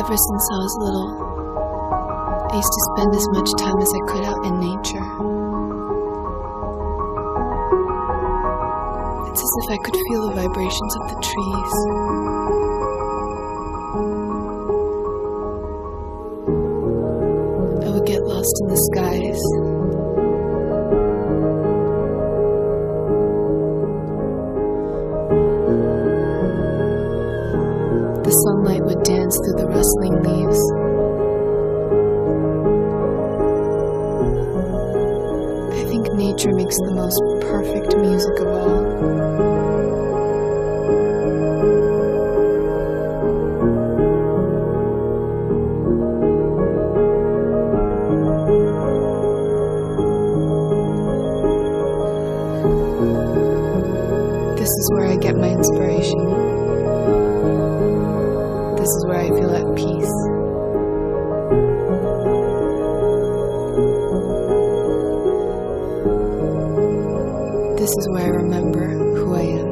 Ever since I was little, I used to spend as much time as I could out in nature. It's as if I could feel the vibrations of the trees. I would get lost in the skies. The sunlight would dance through the rustling leaves. I think nature makes the most perfect music of all. This is where I get my inspiration. This is where I feel at peace. This is where I remember who I am.